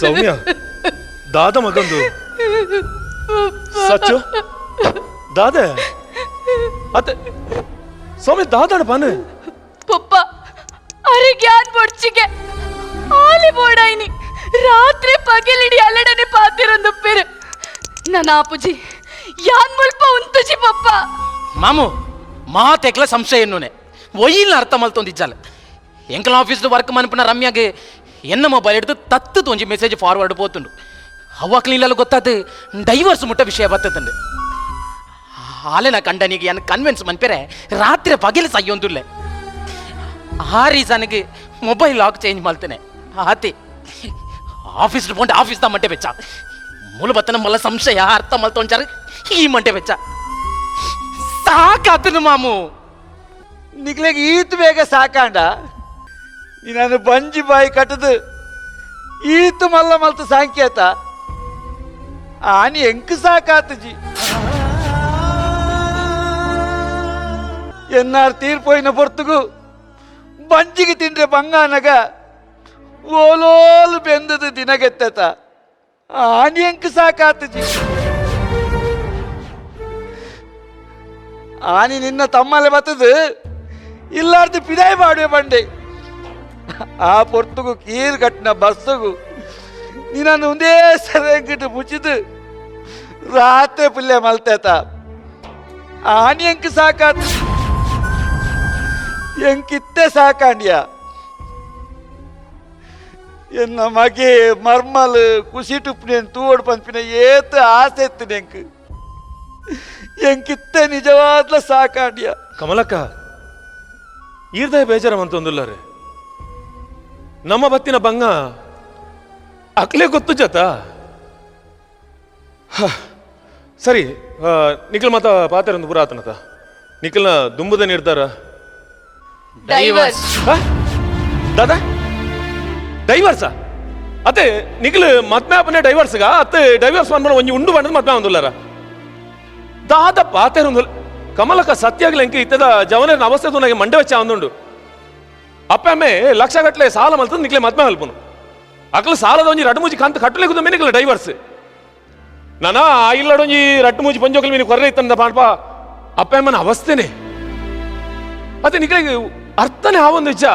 ಸೌಮ್ಯ ದಾದ ಮಗಂದು ಸಚ್ಚು ದಾದ ಅತ್ತೆ ಸೌಮ್ಯ ದಾದಾಡ ಪಾನೆ ಪಪ್ಪ ಅರೆ ಗ್ಯಾನ್ ಬೊಡ್ಚಿಗೆ ಆಲಿ ಬೋಡಾಯಿನಿ ರಾತ್ರಿ ಪಗಲಿಡಿ ಅಲ್ಲಡನೆ ಪಾತಿರೊಂದು ಪೆರು ನನ್ನ ಆಪುಜಿ ಯಾನ್ ಮುಲ್ಪ ಉಂತುಜಿ ಪಪ್ಪ ಮಾಮು ಮಾತೆಕ್ಲ ಸಂಶಯ ಎನ್ನುನೆ ಒಯ್ಯಿನ ಅರ್ಥ ಮಲ್ತೊಂದಿಜ್ಜಾಲ ಎಂಕಲ ಆಫೀಸ್ದು ವರ್ಕ್ ಮನ್ಪನ ರಮ್ಯಾಗೆ ಎನ್ನ ಮೊಬೈಲ್ ಹಿಡಿದು ತತ್ತದು ಒಂಜಿ ಮೆಸೇಜ್ ಫಾರ್ವರ್ಡ್ ಪೋತುಂಡು ಅವಾಕ್ಲಿಲ್ಲ ಗೊತ್ತಾದ ಡೈವರ್ಸ್ ಮುಟ್ಟ ವಿಷಯ ಬರ್ತದಂಡೆ ಹಾಲೆನ ಕಂಡನಿಗೆ ಎನ್ನ ಕನ್ವಿನ್ಸ್ ಮನ್ಪೆರೆ ರಾತ್ರಿ ಪಗಲು ಸಯ್ಯೊಂದುಲ್ಲೆ ಆ ರೀಸನ್ಗೆ ಮೊಬೈಲ್ ಲಾಕ್ ಚೇಂಜ್ ಮಾಡ್ತೇನೆ ಆತಿ ಆಫೀಸ್ ಪೋಂಡೆ ಆಫೀಸ್ದ ಮಂಟೆ ಬೆಚ್ಚ ಮೂಲ ಬತ್ತನ ಮಲ್ಲ ಸಂಶಯ ಅರ್ಥ ಮಲ್ತೊಂಚಾರ ಈ ಮಂಟೆ ಬೆಚ್ಚ ಸಾಕಾತನು ಮಾಮು ನಿಕ್ಲೆಗೆ ಈತ್ ಬೇಗ ಸಾಕಾಂಡ ನೀನು ಬಂಜಿ ಬಾಯಿ ಕಟ್ಟದು ಈತು ಮಲ್ಲ ಮಲ್ತ ಸಾಂಕೇತ ಆನಿ ಎಂಕ್ ಸಾಕಾತಜಿ ಎನ್ನಾರು ತೀರ್ಪೋಯಿನ ಪೊರ್ತುಗು ಬಂಜಿಗೆ ತಿಂಡ್ರೆ ಬಂಗಾನಗ ಓಲೋಲು ಬೆಂದದು ದಿನಗೆತ್ತತ ಆನಿ ಎಂಕ್ ಸಾಕಾತಜಿ ಆನಿ ನಿನ್ನ ತಮ್ಮಲೆ ಬತ್ತದು ಇಲ್ಲಾರ್ದು ಪಿದಾಯಿ ಮಾಡುವೆ ಬಂಡೆ ಆ ಪೊರ್ತುಗು ಕೀರ್ ಕಟ್ಟಿನ ಬಸ್ಸುಗು ನೀನನ್ನು ಒಂದೇ ಸರಿಗಿಟ್ಟು ಮುಚ್ಚಿದು ರಾತ್ರಿ ಪುಲ್ಯ ಮಲ್ತೇತ ಆನಿ ಎಂಕ್ ಸಾಕಾತ ಎಂಕಿತ್ತೆ ಸಾಕಾಂಡ್ಯ ಎನ್ನ ಮಗೆ ಮರ್ಮಲ್ ಖುಷಿ ಟುಪ್ನೇನು ತೂವಡು ಪಂಪಿನ ಏತ ಆಸೆ ಎತ್ತಿನ ಎಂಕಿತ್ತೆ ನಿಜವಾದ್ಲ ಸಾಕಾಂಡ್ಯ ಕಮಲಕ್ಕ ಈರ್ದಾಯ ಬೇಜಾರ ಮಂತೊಂದುಲ್ಲಾರೆ ನಮ್ಮ ಬತ್ತಿನ ಬಂಗ ಅಕ್ಲೇ ಗೊತ್ತು ಜತ ಸರಿ ನಿಖಿಲ್ ಮತ ಪಾತೆರೊಂದು ಪುರಾತನತ ನಿಖಿಲ್ನ ದುಂಬುದ ನಿರ್ಧಾರ ಡೈವರ್ಸ್ ದಾದಾ ಡೈವರ್ಸಾ ಅತ್ತೆ ನಿಖಿಲ್ ಮತ್ಮ್ಯಾಪನೆ ಡೈವರ್ಸ್ಗ ಅತ್ತೆ ಡೈವರ್ಸ್ ಮಾಡ್ಕೊಂಡು ಒಂಜಿ ಉಂಡು ಬಂಡದ ಮತ್ಮ್ಯಾ ಒಂದುಲ್ಲಾರ ದಾದ ಪಾತೆರೊಂದು ಕಮಲಕ್ಕ ಸತ್ಯಾಗ್ಲಿ ಎಂಕಿ ಇತ್ತದ ಜವನ ಅವಸ್ಥೆ ನನಗೆ ಮಂಡೆ ವೆಚ್ಚ ಒಂದುಂಡು ಅಪ್ಪಮ್ಮೆ ಲಕ್ಷ ಗಟ್ಟಲೆ ಸಾಲ ಮಲ್ತದ ನಿಕ್ಲೆ ಮದ್ಮೆ ಮಲ್ಪನು ಅಕ್ಲು ಸಾಲದ ಒಂಜಿ ರಟ್ಟು ಮೂಜಿ ಕಂತ ಕಟ್ಟಲೆ ಕುದ ನಿಕ್ಲ ಡೈವರ್ಸ್ ನಾನಾ ಇಲ್ಲಡೊಂಜಿ ರಟ್ಟು ಮೂಜಿ ಪಂಜೋಕಲ್ ಮೀನು ಕೊರ್ರೆ ಇತ್ತಂದ ಪಾಡ್ಪ ಅಪ್ಪಮ್ಮನ ಅವಸ್ಥೆನೆ ಮತ್ತೆ ನಿಕ್ಲೆಗೆ ಅರ್ಥನೇ ಆವೊಂದು ಇಚ್ಛ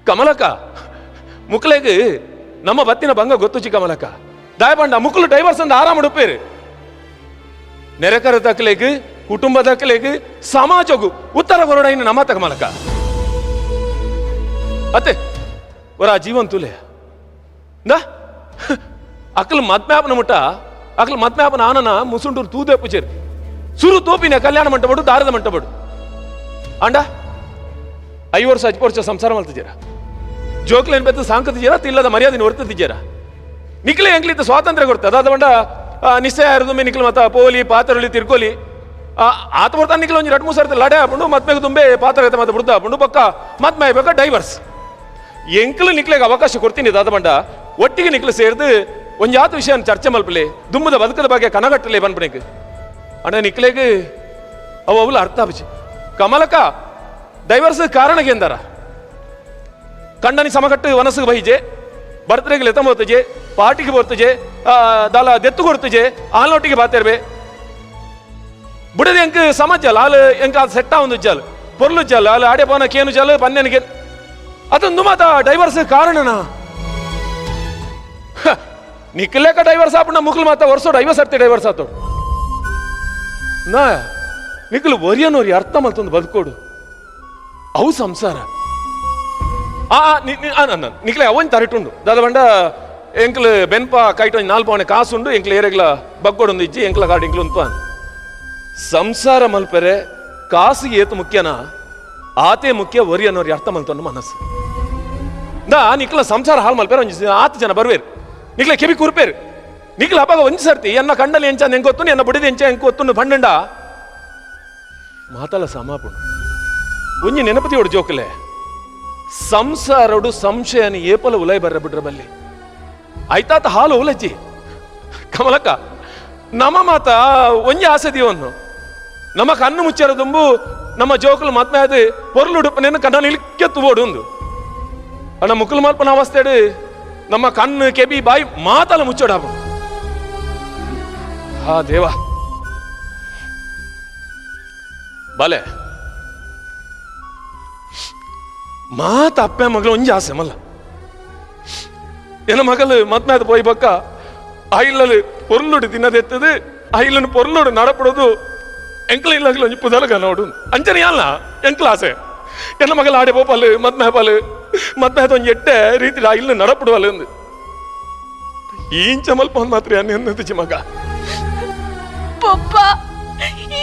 ಕಮಲಕ್ಕ ಮುಕ್ಲೆಗೆ ನಮ್ಮ ಬತ್ತಿನ ಬಂಗ ಗೊತ್ತುಚಿ ಕಮಲಕ್ಕ ದಾಯಪಂಡ ಮುಕ್ಲು ಡೈವರ್ಸ್ ಅಂದ ಆರಾಮ ಉಡುಪೇರು ನೆರೆಕರ ತಕ್ಕಲೇಕು ಕುಟುಂಬ ತಕ್ಕಲೇಕು ಸಮಾಜಗೂ ಉತ್ತರ ಕೊರಡೈನ ನಮ್ಮ ಕಮಲಕ್ಕ ಅತ್ತೆ ಒರ ಜೀವನ್ ತುಲೆ ಅಕ್ಲು ಮದ್ಮ್ಯಾಪನ ಮುಟ್ಟ ಅಕ್ಲು ಮದ್ಮ್ಯಾಪನ ಆನನ ಮುಸುಂಟೂರು ತೂದೆ ಪುಚೇರು ಸುರು ತೋಪಿನ ಕಲ್ಯಾಣ ಮಂಟಪಡು ದಾರದ ಮಂಟಪಡು ಅಂಡ 5 ವರ್ಷ 10 ವರ್ಷ ಸಂಸಾರ ಮಲ್ತಿದ್ದೀರ ಜೋಕ್ಲೇನ್ ಬೆತ್ತು ಸಾಂಕತಿದ್ದೀರ ತಿಲ್ಲದ ಮರ್ಯಾದೆ ವರ್ತಿದ್ದೀರ ನಿಕ್ಲೆ ಎಂಕ್ಲಿತ್ತ ಸ್ವಾತಂತ್ರ್ಯ ಕೊಡ್ತದೆ ಅದಾದ ಬಂಡ ನಿಶ್ಚಯ ಇರೋದು ನಿಕ್ಲು ಮತ್ತ ಪೋಲಿ ಪಾತ್ರಳಿ ತಿರ್ಕೋಲಿ ಆತ ಬರ್ತಾನೆ ನಿಕ್ಲು ಒಂಜಿ 2-3 ಸರ್ತಿ ಲಡೆ ಹಾಕೊಂಡು ಮತ್ಮೆಗೆ ತುಂಬೆ ಪಾತ್ರ ಮತ್ತೆ ಬುಡ್ದ ಹಾಕೊಂಡು ಪಕ್ಕ ಮತ್ಮೆ ಬೇಕಾ ಡೈವರ್ಸ್ ಎಂಕ್ಲು ನಿಕ್ಲೆಗೆ ಅವಕಾಶ ಕೊಡ್ತೀನಿ ದಾದ ಬಂಡ ಒಟ್ಟಿಗೆ ನಿಕ್ಲು ಸೇರಿದು ಒಂಜಾತ ವಿಷಯ ಚರ್ಚೆ ಮಲ್ಪಲೆ ದುಮ್ಮದ ಬದುಕದ ಬಗ್ಗೆ ಕನಗಟ್ಟಲೆ ಬಂದ್ಬಿಡಕ್ಕೆ ಅಣ್ಣ ನಿಕ್ಲೆಗೆ ಅವಳು ಅರ್ಥ ಬಿಚ್ಚಿ ಕಮಲಕ್ಕ ಡೈವರ್ಸ್ ಕಾರಣಕ್ಕೆ ಎಂದಾರ ಕಂಡನಿ ಸಮಕಟ್ಟು ವನಸ್ಸಿಗೆ ಬೈಜೆ ಬರ್ತ್ಡೇಗೆ ಲೆತ ಹೋಗ್ತಜೆ ಪಾರ್ಟಿಗೆ ಬರ್ತಜೆ ದಾಲ ದೆತ್ತು ಕೊಡ್ತಜೆ ಆಲ್ನೊಟ್ಟಿಗೆ ಬಾತಿರ್ಬೆ ಬುಡದ ಎಂಕ್ ಸಮಾಜ ಆಲ್ ಎಂಕ ಅದು ಸೆಟ್ಟ ಒಂದು ಜಲ್ ಪೊರ್ಲು ಜಲ್ ಅಲ್ಲಿ ಆಡೆ ಪವನ ಕೇನು ಜಲ್ ಪನ್ನೆನಿಗೆ ಅದೊಂದು ಮಾತ ಡೈವರ್ಸ್ ಕಾರಣನಾ ನಿಕ್ಲೇಕ ಡೈವರ್ಸ್ ಆಪಣ್ಣ ಮುಕ್ಲು ಮಾತ ವರ್ಷ 50 ಸರ್ತಿ ಡೈವರ್ಸ್ ಆತೋ ನಾ ನಿಕ್ಲು ಒರಿಯನೋರಿ ಅರ್ಥ ಮಲ್ತೊಂದು ಬದುಕೋಡು ಅವು ಸಂಸಾರ ನಿಕ್ಲೆ ಅವನ್ ತರಿಟುಂಡು ದಾದ ಬಂಡ ಎಂಕ್ಲು ಬೆನ್ಪ ಕೈಟೊಂದು 4 ಪವನೆ ಕಾಸುಂಡು ಎಂಕ್ಲು ಏರೆಗ್ಲ ಬಗ್ಗೋಡೊಂದು ಇಜ್ಜಿ ಎಂಕ್ಲ ಗಾಡಿ ಎಂಕ್ಲು ಉಂತು ಸಂಸಾರ ಮಲ್ಪರೆ ಕಾಸಿಗೆ ಏತು ಮುಖ್ಯನಾ ಆತೆ ಮುಖ್ಯ ಒರಿ ಅನ್ನೋರಿ ಅರ್ಥ ಮಲ್ತೊಂದು ಮನಸ್ಸು ನಿಕ್ಲ ಸಂಸಾರ ಹಾಳು ಮಲ್ಪೇರು ಒಂಜಿ 10 ಜನ ಬರ್ವೇರು ನಿಕ್ಲೆ ಕೆಬಿ ಕೂರ್ಪೇರು ನಿಕ್ಲ ಹಬ್ಬಗ ಒಂಜಿ ಸರ್ತಿ ಎನ್ನ ಕಂಡಲ್ಲಿ ಎಂಚ ಎಂಗೊತ್ತು ಎನ್ನ ಬುಡಿದ ಎಂಚ ಎಂಗೊತ್ತು ಬಂಡ ಮಾತಲ್ಲ ಸಮಾಪುಣ ಒಂಜಿ ನೆನಪತಿ ಒಡು ಜೋಕಲೆ ಸಂಸಾರಡು ಸಂಶಯನ ಏಪಲ ಉಲೈ ಬರ್ರ ಬಿಡ್ರ ಬಲ್ಲಿ ಆಯ್ತಾತ ಹಾಲು ಉಲಜ್ಜಿ ಕಮಲಕ್ಕ ನಮ್ಮ ಮಾತ ಒಂಜಿ ಆಸೆ ದೀವನ್ನು ನಮ್ಮ ಕಣ್ಣು ಮುಚ್ಚರ ತುಂಬು ನಮ್ಮ ಜೋಕಲು ಮತ್ಮೆ ಅದು ಪೊರ್ಲು ಉಡುಪನೇನು ಕಣ್ಣಲ್ಲಿ ಇಳಿಕೆ ತುಬೋಡು ಒಂದು ಅಣ್ಣ ಮುಕ್ಕಲು ಮಲ್ಪನ ಅವಸ್ಥೆಡು ನಮ್ಮ ಕಣ್ಣು ಕೆಬಿ ಬಾಯಿ ಮಾತಲ್ಲ ಮುಚ್ಚೋಡಾಬ ಹಾ ದೇವ ಬಾಲೆ ಮಾತ ಅಪ್ಪೆ ಮಗಳು ಒಂಜಿ ಆಸೆ ಮಲ್ಲ ಎನ್ನ ಮಗಳು ಮತ್ಮೇದ ಪೋಯಿ ಬಕ್ಕ ಆಯಿಲ್ಲಲು ಪೊರ್ಲುಡು ತಿನ್ನದೆತ್ತದು ಆಯಿಲ್ಲನು ಪೊರ್ಲುಡು ನಡಪಡೋದು ಎಂಕ್ಲ ಇಲ್ಲಗ್ಲು ಒಂಜಿ ಪುದಲಗ ನೋಡು ಅಂಚನೆ ಅಲ್ಲ ಎಂಕ್ಲ ಆಸೆ ಎನ್ನ ಮಗಳು ಆಡೆ ಪೋಪಲು ಮತ್ಮೇದ ಒಂಜಿ ಎಟ್ಟೆ ರೀತಿ ಆಯಿಲ್ನ ನಡಪಡುವಲ್ಲ ಎಂದು ಈಂಚ ಮಲ್ಪೊಂದು ಮಾತ್ರ ಅನ್ನೆಂದಿಚ್ಚಿ ಮಗ ಪಪ್ಪ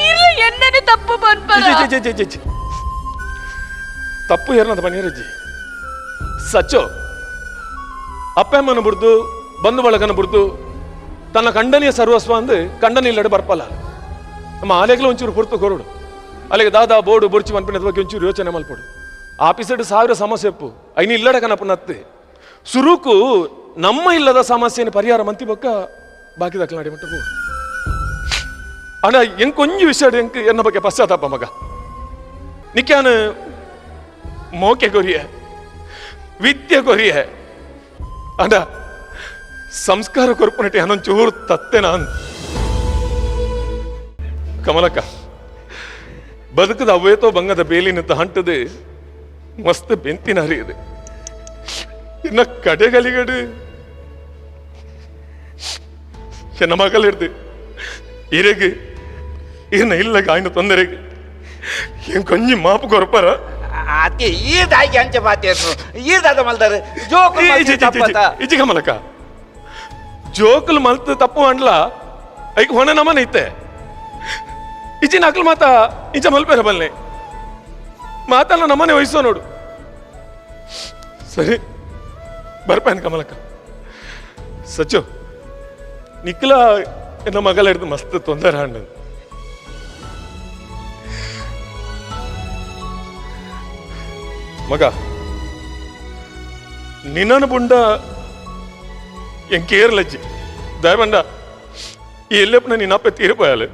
ಈರ್ಲ ಎನ್ನನೆ ತಪ್ಪು ಪನ್ಪರ ತಪ್ಪು ಏರ್ನದ ಬನ್ನಿರಜ್ಜಿ ಸಚ್ಚೋ ಅಪ್ಪಮ್ಮನ ಬಿಡ್ದು ಬಂಧು ಬಳಗನ ಬಿಡ್ದು ತನ್ನ ಕಂಡನಿಯ ಸರ್ವಸ್ವ ಅಂದು ಕಂಡನಿ ಇಲ್ಲಡೆ ಬರ್ಪಲ್ಲ ನಮ್ಮ ಆಲೆಗ್ಲ ಒಂಚೂರು ಪುರ್ತು ಕೊರುಡು ಅಲ್ಲಿಗೆ ದಾದಾ ಬೋರ್ಡು ಬುರ್ಚಿ ಮನ್ಪಿನದ ಬಗ್ಗೆ ಒಂಚೂರು ಯೋಚನೆ ಮಲ್ಪಡು ಆಫೀಸಡ್ 1000 ಸಮಸ್ಯೆ ಎಪ್ಪು ಐನಿ ಇಲ್ಲಡೆ ಕನಪನತ್ತೆ ಸುರುಕು ನಮ್ಮ ಇಲ್ಲದ ಸಮಸ್ಯೆನ ಪರಿಹಾರ ಮಂತಿ ಬೊಕ್ಕ ಬಾಕಿ ದಾಖಲಾಡಿ ಮಟ್ಟ ಬೋಡು ಅಣ್ಣ ಎಂಕೊಂಜಿ ವಿಷಯ ಎಂಕ್ ಎನ್ನ ಬಗ್ಗೆ ಪಶ್ಚಾತ್ತಾಪ ಮಗ ನಿಕ್ಯಾನ ಮೋಕೆ ಕೊರಿಯ ವಿದ್ಯೆ ಕೊರಿಯ ಅಣ್ಣ ಸಂಸ್ಕಾರ ಕೊರ್ಪುನಟಿ ಹನ್ನೊಂಚೂರು ತತ್ತೆ ನಾನು ಕಮಲಕ್ಕ ಬದುಕದ ಅವ್ವೇತೋ ಬಂಗದ ಬೇಲಿನಂತ ಹಂಟದು ಮಸ್ತ್ ಬೆಂತಿನ ಹರಿಯದು ಇನ್ನ ಕಡೆಗಲಿಗಡು ಎನ್ನ ಮಗಳಿರ್ದು ಇರೆಗೆ ಏನ ಇಲ್ಲ ಆಯ್ನ ತೊಂದರೆಗೆ ಏನ್ ಕೊಂಜಿ ಮಾಪು ಕೊರಪರ ಅದಕ್ಕೆ ಈದಾಗಿ ಅಂಚೆ ಮಾತೇನು ಈದಾದ ಮಲ್ದಾರೆ ಜೋಕು ಇಜಿ ಕಮಲಕ್ಕ ಜೋಕುಲು ಮಲ್ತು ತಪ್ಪು ಮಾಡ್ಲ ಐಕ್ ಹೊಣೆ ನಮನ ಐತೆ ಇಜಿ ನಕಲು ಮಾತ ಇಂಚ ಮಲ್ಪೇರ ಬಲ್ಲೆ ಮಾತಲ್ಲ ನಮ್ಮನೆ ವಹಿಸೋ ನೋಡು ಸರಿ ಬರ್ಪೇನ್ ಕಮಲಕ್ಕ ಸಚ್ಚು ನಿಕ್ಲ ಎನ್ನ ಮಗಳ ಹಿಡಿದು ಮಸ್ತ್ ತೊಂದರೆ ಹಣ್ಣು ಮಗ ನಿನ್ನನು ಬುಂಡ ಎಂಕೇರ್ಲಜ್ಜಿ ದಯಬಂಡ ಈ ಎಲ್ಲಪ್ಪನ ನಿನ್ನಪ್ಪ ತೀರಿಪೋಯಾಲು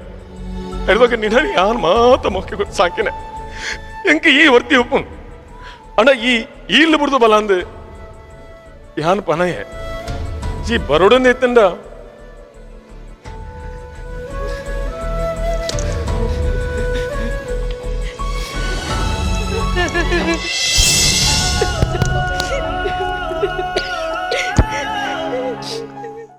ಹಿಡ್ದಾಗ ನಿನ್ನ ಯಾರು ಮಾತ ಮೊಕ್ಕೆ ಸಾಕಿನ ಎಂಕ ಈ ವರ್ತಿ ಉಪ್ಪು ಅಣ್ಣ ಈ ಇಲ್ಲಿ ಬಿಡ್ದು ಬಲ ಅಂದು ಯಾನ್ ಪನಯೆ ಜಿ ಬರೋಡನ್ ಎತ್ತಂಡ